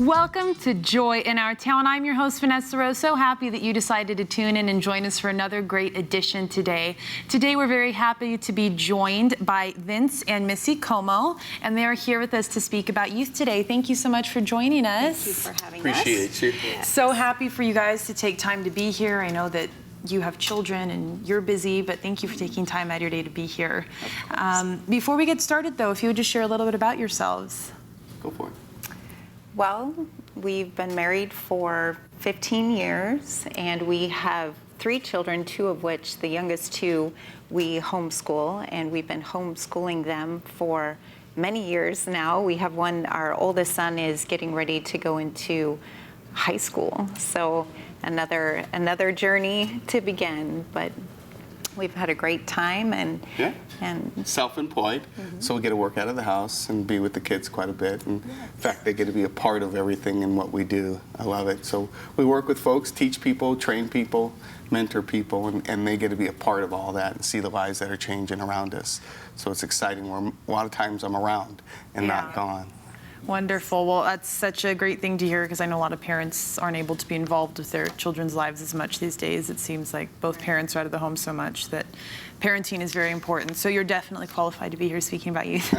Welcome to Joy in Our Town. I'm your host, Vanessa Rose. So happy that you decided to tune in and join us for another great edition today. Today, we're very happy to be joined by Vince and Missy Como, and they are here with us to speak about youth today. Thank you so much for joining us. Thank you for having Appreciate you. Yes. So happy for you guys to take time to be here. I know that you have children and you're busy, but thank you for taking time out of your day to be here. Before we get started, though, if you would just share a little bit about yourselves. Go for it. Well, we've been married for 15 years, and we have 3 children, 2 of which, the youngest 2, we homeschool, and we've been homeschooling them for many years now. We have one, our oldest son is getting ready to go into high school, so another journey to begin, but we've had a great time and self-employed, so we get to work out of the house and be with the kids quite a bit. And in fact, they get to be a part of everything in what we do. I love it. So we work with folks, teach people, train people, mentor people, and they get to be a part of all that and see the lives that are changing around us. So it's exciting. A lot of times I'm around and not gone. Wonderful. Well, that's such a great thing to hear, because I know a lot of parents aren't able to be involved with their children's lives as much these days. It seems like both parents are out of the home so much that parenting is very important. So you're definitely qualified to be here speaking about youth.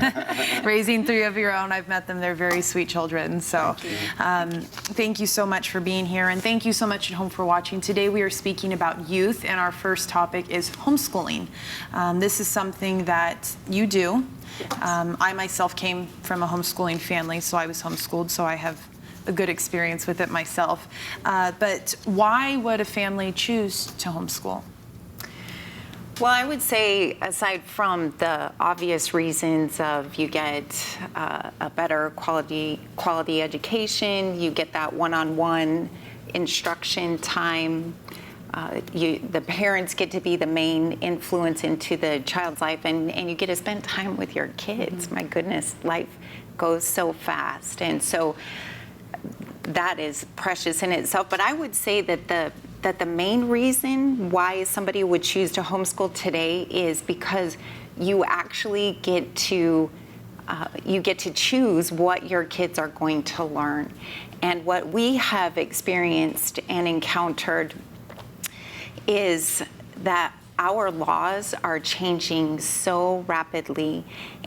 Raising 3 of your own, I've met them. They're very sweet children. So thank you so much for being here, and thank you so much at home for watching. Today we are speaking about youth, and our first topic is homeschooling. This is something that you do. I myself came from a homeschooling family, so I was homeschooled, so I have a good experience with it myself. But why would a family choose to homeschool? Well, I would say, aside from the obvious reasons of you get a better quality education, you get that one-on-one instruction time, the parents get to be the main influence into the child's life, and you get to spend time with your kids. My goodness, life goes so fast, and so that is precious in itself. But I would say that the main reason why somebody would choose to homeschool today is because you actually get to choose what your kids are going to learn. And what we have experienced and encountered is that our laws are changing so rapidly,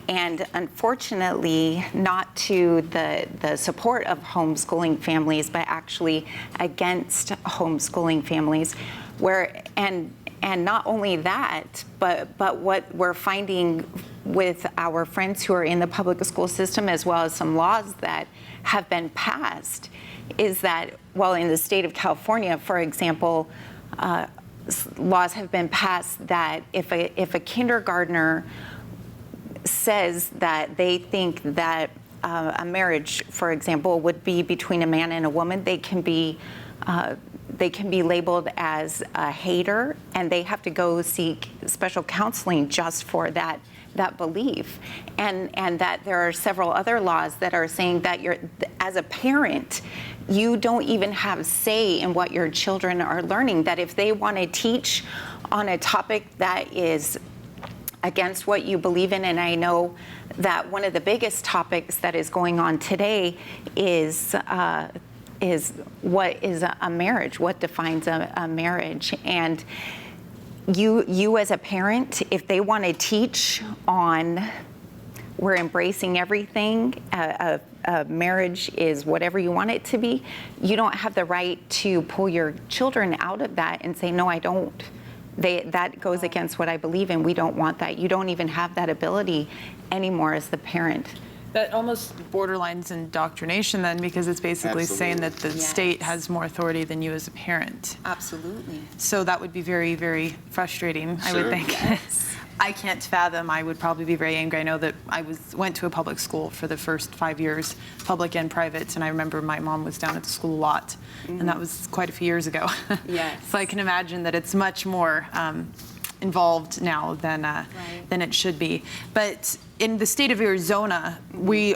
and unfortunately not to the support of homeschooling families, but actually against homeschooling families, and not only that, but what we're finding with our friends who are in the public school system, as well as some laws that have been passed, is that, well, in the state of California, for example, laws have been passed that if a kindergartner says that they think that a marriage, for example, would be between a man and a woman, they can be labeled as a hater, and they have to go seek special counseling just for that belief. And that there are several other laws that are saying that as a parent, you don't even have say in what your children are learning, that if they want to teach on a topic that is against what you believe in, and I know that one of the biggest topics that is going on today is what is a marriage, what defines a marriage. And you as a parent, if they want to teach on we're embracing everything, a marriage is whatever you want it to be, you don't have the right to pull your children out of that and say, no, I don't. That goes against what I believe in. We don't want that. You don't even have that ability anymore as the parent. That almost borderlines indoctrination then, because it's basically saying that the state has more authority than you as a parent. Absolutely. So that would be very, very frustrating, I would think. Yes. I can't fathom. I would probably be very angry. I know that I went to a public school for the first 5 years, public and private, and I remember my mom was down at the school a lot, and that was quite a few years ago. Yes. So I can imagine that it's much more involved now than it should be. But in the state of Arizona, we're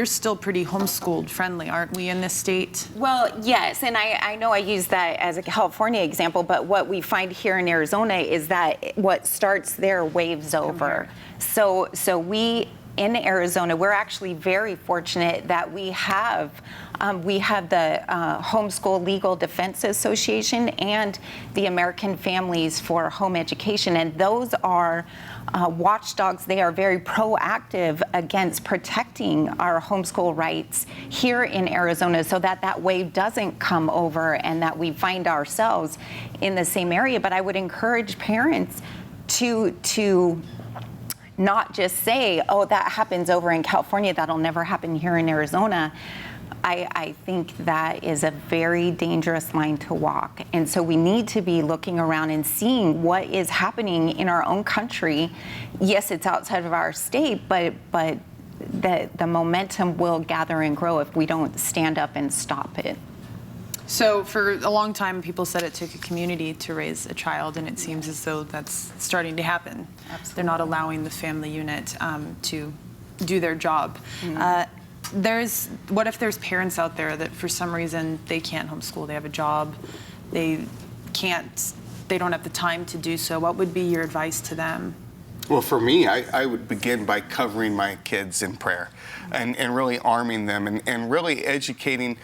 still pretty homeschooled friendly, aren't we, in this state? Well, yes, and I know I use that as a California example, but what we find here in Arizona is that what starts there waves over. So we in Arizona, we're actually very fortunate that we have the Homeschool Legal Defense Association and the American Families for Home Education, and those are watchdogs. They are very proactive against protecting our homeschool rights here in Arizona, so that that wave doesn't come over and that we find ourselves in the same area. But I would encourage parents to not just say, oh, that happens over in California, that'll never happen here in Arizona. I think that is a very dangerous line to walk. And so we need to be looking around and seeing what is happening in our own country. Yes, it's outside of our state, but the momentum will gather and grow if we don't stand up and stop it. So for a long time, people said it took a community to raise a child, and it seems as though that's starting to happen. Absolutely. They're not allowing the family unit to do their job. What if there's parents out there that for some reason they can't homeschool, they have a job, they don't have the time to do so? What would be your advice to them? Well, for me, I would begin by covering my kids in prayer and really arming them and really educating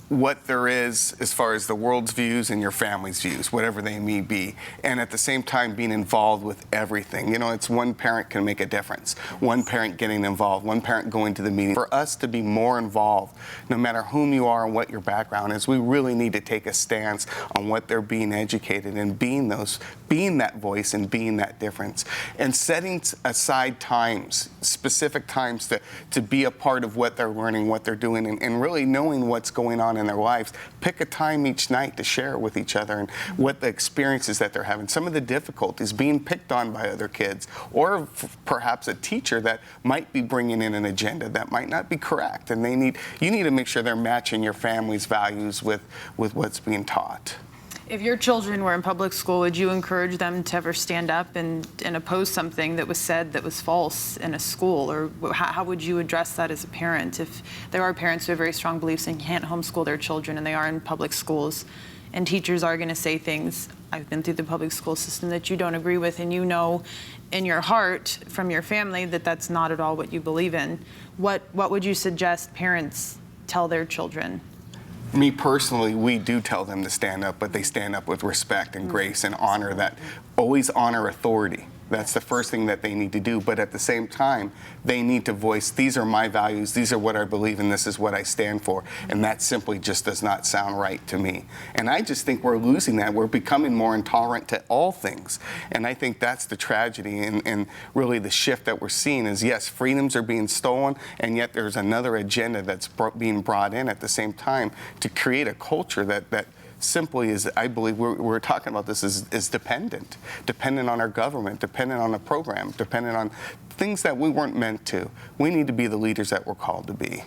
what there is as far as the world's views and your family's views, whatever they may be, and at the same time being involved with everything. You know, it's one parent can make a difference. One parent getting involved, one parent going to the meeting. For us to be more involved, no matter whom you are and what your background is, we really need to take a stance on what they're being educated and being that voice and being that difference. And setting aside times, specific times to be a part of what they're learning, what they're doing, and really knowing what's going on in their lives. Pick a time each night to share with each other and what the experiences that they're having, some of the difficulties, being picked on by other kids, or perhaps a teacher that might be bringing in an agenda that might not be correct, and you need to make sure they're matching your family's values with what's being taught. If your children were in public school, would you encourage them to ever stand up and oppose something that was said that was false in a school? Or how would you address that as a parent? If there are parents who have very strong beliefs and can't homeschool their children and they are in public schools, and teachers are going to say things, I've been through the public school system, that you don't agree with, and you know in your heart from your family that that's not at all what you believe in, what would you suggest parents tell their children? Me personally, we do tell them to stand up, but they stand up with respect and grace and honor that. Always honor authority. That's the first thing that they need to do. But at the same time, they need to voice, these are my values, these are what I believe, and this is what I stand for. And that simply just does not sound right to me. And I just think we're losing that. We're becoming more intolerant to all things. And I think that's the tragedy and really the shift that we're seeing is, yes, freedoms are being stolen, and yet there's another agenda that's being brought in at the same time to create a culture that simply is, I believe, we're talking about this is dependent on our government, dependent on a program, dependent on things that we weren't meant to. We need to be the leaders that we're called to be.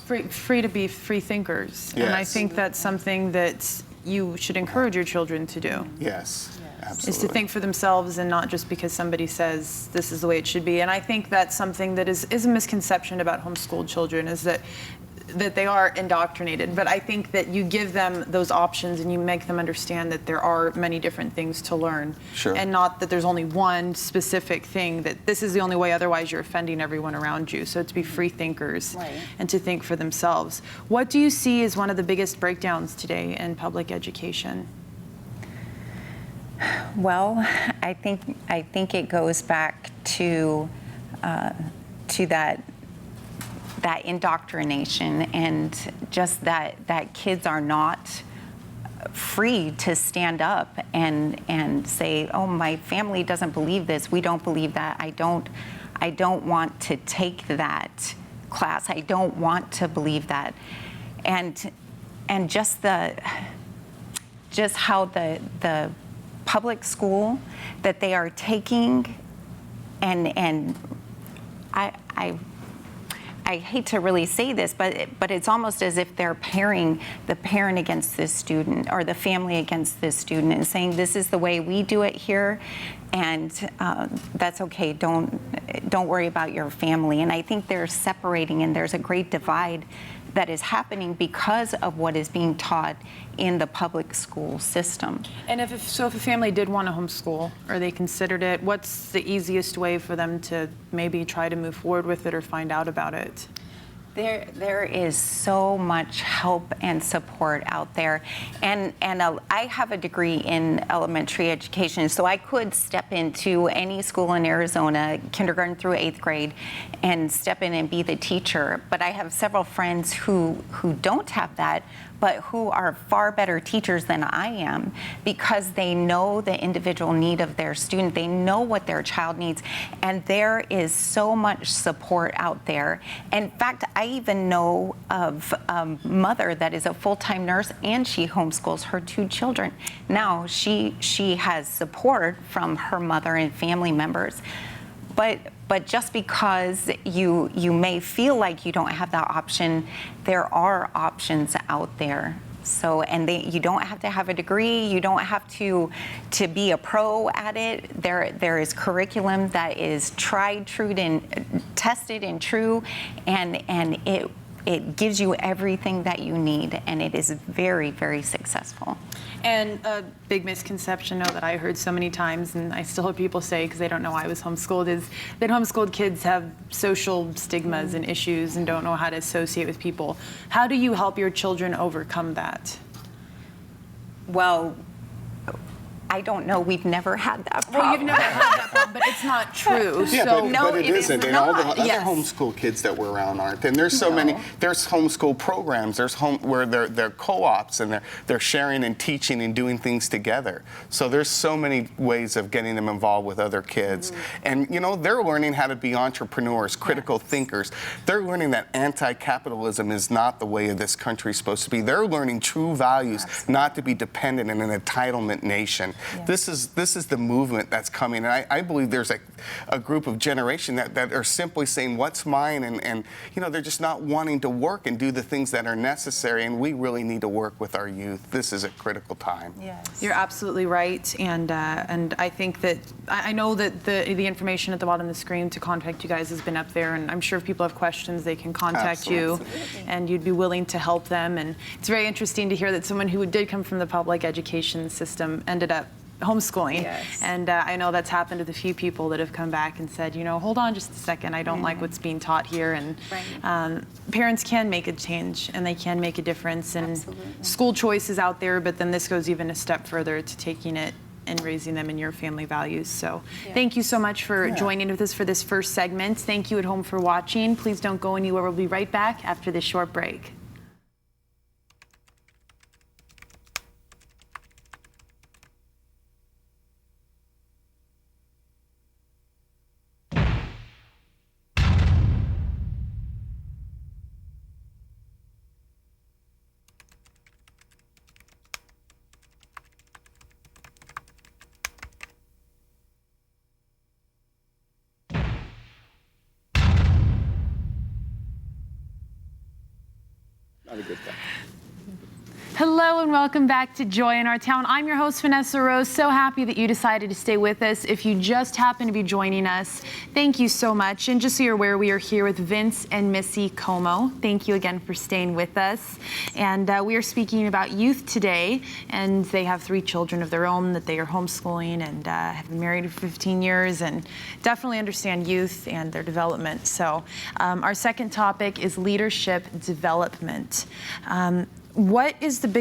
Free to be free thinkers. Yes. And I think that's something that you should encourage your children to do. Yes, absolutely. Is to think for themselves and not just because somebody says this is the way it should be. And I think that's something that is a misconception about homeschooled children, is that they are indoctrinated. But I think that you give them those options and you make them understand that there are many different things to learn. Sure. And not that there's only one specific thing, that this is the only way, otherwise you're offending everyone around you. So to be free thinkers, right, and to think for themselves. What do you see as one of the biggest breakdowns today in public education? Well, I think it goes back to that indoctrination, and just that kids are not free to stand up and say, oh, my family doesn't believe this, we don't believe that, I don't want to take that class, I don't want to believe that. And just how the public school that they are taking, and I hate to really say this, but it's almost as if they're pairing the parent against this student or the family against this student and saying, this is the way we do it here, and that's okay. don't worry about your family. And I think they're separating, and there's a great divide that is happening because of what is being taught in the public school system. And if a family did want to homeschool, or they considered it, what's the easiest way for them to maybe try to move forward with it or find out about it? There is so much help and support out there, and I have a degree in elementary education, so I could step into any school in Arizona, kindergarten through 8th grade, and step in and be the teacher. But I have several friends who don't have that, but who are far better teachers than I am, because they know the individual need of their student. They know what their child needs, and there is so much support out there. In fact, I even know of a mother that is a full-time nurse, and she homeschools her 2 children. Now, she has support from her mother and family members. But just because you may feel like you don't have that option, there are options out there. So, and you don't have to have a degree. You don't have to be a pro at it. There is curriculum that is tried, true, and tested and true, and it gives you everything that you need, and it is very, very successful. And a big misconception, that I heard so many times, and I still hear people say, because they don't know I was homeschooled, is that homeschooled kids have social stigmas and issues and don't know how to associate with people. How do you help your children overcome that? Well, I don't know. We've never had that problem. Well, you've never had that problem, but it's not true. Yeah, so but it isn't. And all the other Yes. homeschool kids that we're around aren't. And there's so many. There's homeschool programs. There's where they're co-ops, and they're sharing and teaching and doing things together. So there's so many ways of getting them involved with other kids. And they're learning how to be entrepreneurs, critical thinkers. They're learning that anti-capitalism is not the way this country is supposed to be. They're learning true values, not to be dependent in an entitlement nation. Yeah. This is the movement that's coming, and I believe there's a group of generation that are simply saying what's mine, and they're just not wanting to work and do the things that are necessary, and we really need to work with our youth. This is a critical time. Yes. You're absolutely right, and I think that I know that the information at the bottom of the screen to contact you guys has been up there, and I'm sure if people have questions they can contact you, and you'd be willing to help them. And it's very interesting to hear that someone who did come from the public education system ended up homeschooling. Yes. And I know that's happened with a few people that have come back and said, hold on just a second, I don't like what's being taught here. And parents can make a change, and they can make a difference. And school choice is out there, but then this goes even a step further to taking it and raising them in your family values. So thank you so much for joining with us for this first segment. Thank you at home for watching. Please don't go anywhere. We'll be right back after this short break. Hello and welcome back to Joy in Our Town. I'm your host, Vanessa Rose. So happy that you decided to stay with us. If you just happen to be joining us, thank you so much. And just so you're aware, we are here with Vince and Missy Como. Thank you again for staying with us. And we are speaking about youth today. And they have 3 children of their own that they are homeschooling, and have been married for 15 years and definitely understand youth and their development. So our second topic is leadership development. What is the biggest